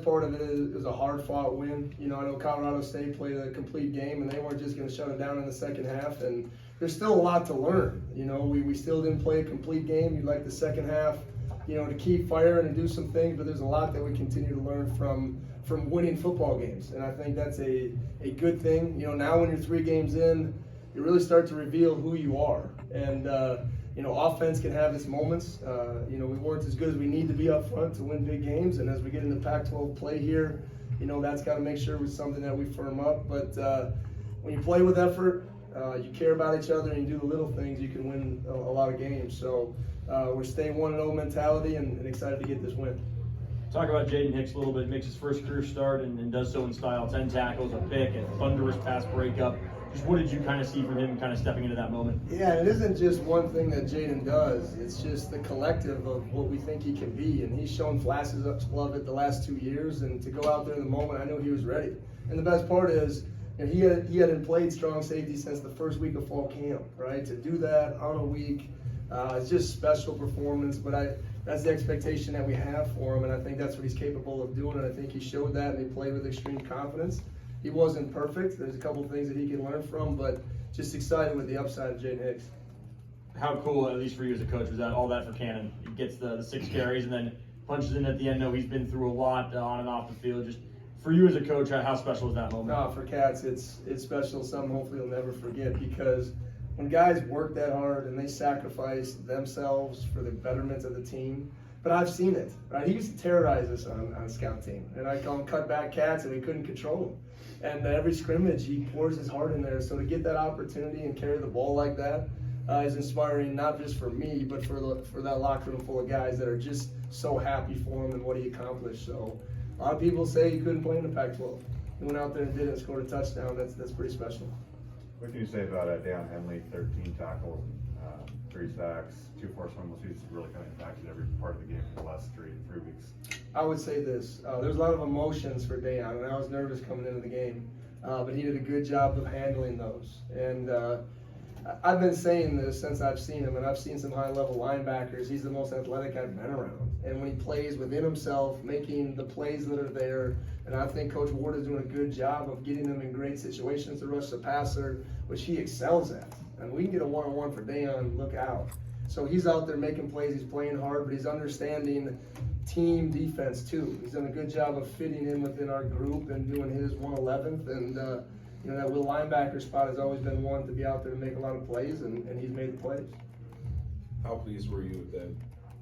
Part of it is a hard-fought win. You know, I know Colorado State played a complete game, and they weren't just going to shut it down in the second half. And there's still a lot to learn. You know, we still didn't play a complete game. You'd like the second half, you know, to keep firing and do some things, but there's a lot that we continue to learn from winning football games. And I think that's a good thing. You know, now when you're 3 games in, you really start to reveal who you are. And you know, offense can have its moments. You know, we weren't as good as we need to be up front to win big games. And as we get into Pac-12 play here, you know, that's got to make sure it's something that we firm up. But when you play with effort, you care about each other, and you do the little things, you can win a lot of games. So we're staying 1-0 mentality and excited to get this win. Talk about Jaden Hicks a little bit. Makes his first career start and does so in style. 10 tackles, a pick, a thunderous pass breakup. Just what did you kind of see from him kind of stepping into that moment? Yeah, it isn't just one thing that Jaden does. It's just the collective of what we think he can be. And he's shown flashes of it the last 2 years. And to go out there in the moment, I knew he was ready. And the best part is, you know, he hadn't played strong safety since the first week of fall camp, right? To do that on a week, it's just special performance. But that's the expectation that we have for him, and I think that's what he's capable of doing. And I think he showed that, and he played with extreme confidence. He wasn't perfect. There's a couple things that he can learn from, but just excited with the upside of Jaden Hicks. How cool, at least for you as a coach, was that all that for Cannon? He gets the 6 carries and then punches in at the end. No, he's been through a lot on and off the field. Just for you as a coach, how special is that moment? No, for Cats, it's special. Something hopefully he'll never forget, because when guys work that hard and they sacrifice themselves for the betterment of the team, but I've seen it, right? He used to terrorize us on scout team, and I call him cutback Cats, and we couldn't control him. And every scrimmage, he pours his heart in there. So to get that opportunity and carry the ball like that is inspiring, not just for me, but for that locker room full of guys that are just so happy for him and what he accomplished. So a lot of people say he couldn't play in the Pac-12. He went out there and did it and scored a touchdown. That's pretty special. What can you say about Deion Henley? 13 tackles, 3 sacks, 2 forced fumbles. He's really kind of impacted every part of the game for the last 3 weeks. I would say this. There's a lot of emotions for Deion, and I was nervous coming into the game. But he did a good job of handling those. And I've been saying this since I've seen him, and I've seen some high-level linebackers. He's the most athletic I've been around. And when he plays within himself, making the plays that are there, and I think Coach Ward is doing a good job of getting them in great situations to rush the passer, which he excels at. And we can get a one-on-one for Deion, look out. So he's out there making plays, he's playing hard, but he's understanding team defense too. He's done a good job of fitting in within our group and doing his 111th. And you know, that will linebacker spot has always been one to be out there to make a lot of plays, and he's made the plays. How pleased were you with the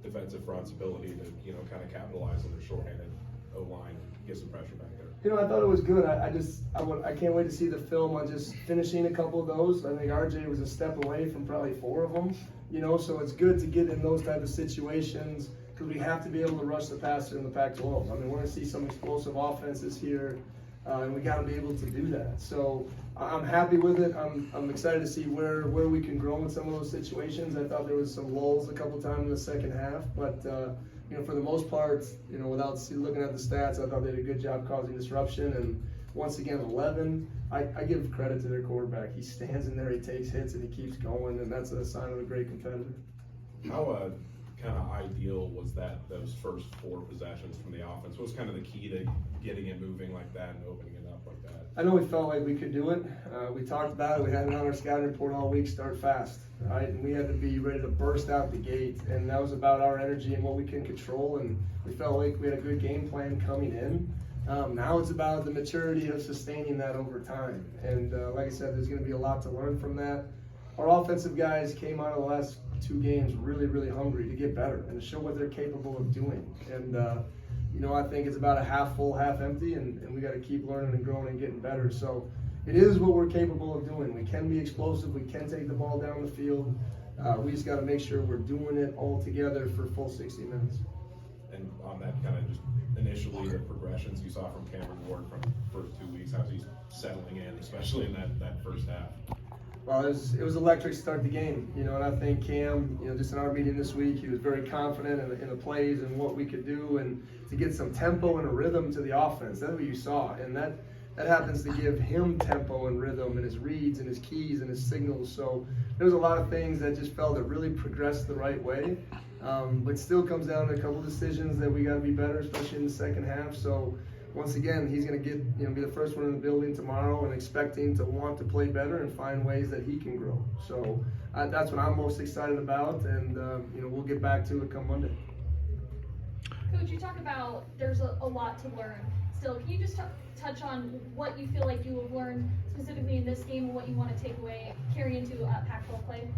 defensive front's ability to, you know, kind of capitalize on their shorthanded O-line and get some pressure back there? You know, I thought it was good. I can't wait to see the film on just finishing a couple of those. I think RJ was a step away from probably 4 of them. You know, so it's good to get in those type of situations, because we have to be able to rush the passer in the Pac-12. I mean, we're going to see some explosive offenses here, and we got to be able to do that. So I'm happy with it. I'm excited to see where we can grow in some of those situations. I thought there was some lulls a couple times in the second half, but you know, for the most part, you know, without looking at the stats, I thought they did a good job causing disruption. And once again, 11, I give credit to their quarterback. He stands in there, he takes hits, and he keeps going, and that's a sign of a great competitor. How kind of ideal was those first 4 possessions from the offense? What was kind of the key to getting it moving like that and opening it up like that? I know we felt like we could do it. We talked about it. We had it on our scouting report all week, start fast, right? And we had to be ready to burst out the gate. And that was about our energy and what we can control. And we felt like we had a good game plan coming in. Now it's about the maturity of sustaining that over time. And like I said, there's going to be a lot to learn from that. Our offensive guys came out of the last 2 games really, really hungry to get better and to show what they're capable of doing. And you know, I think it's about a half full, half empty, and we got to keep learning and growing and getting better. So it is what we're capable of doing. We can be explosive. We can take the ball down the field. We just got to make sure we're doing it all together for full 60 minutes. And on that kind of just initially the progressions you saw from Cameron Ward from the first 2 weeks, how's he settling in, especially in that first half? Well, it was electric to start the game, you know, and I think Cam, you know, just in our meeting this week, he was very confident in the plays and what we could do, and to get some tempo and a rhythm to the offense. That's what you saw, and that happens to give him tempo and rhythm and his reads and his keys and his signals. So there's a lot of things that just felt that really progressed the right way. But still comes down to a couple decisions that we got to be better, especially in the second half. So once again, he's going to be the first one in the building tomorrow, and expecting to want to play better and find ways that he can grow. So that's what I'm most excited about, and we'll get back to it come Monday. Coach, you talk about there's a lot to learn. Still, can you just touch on what you feel like you have learned specifically in this game and what you want to take away, carry into Pac-12 play?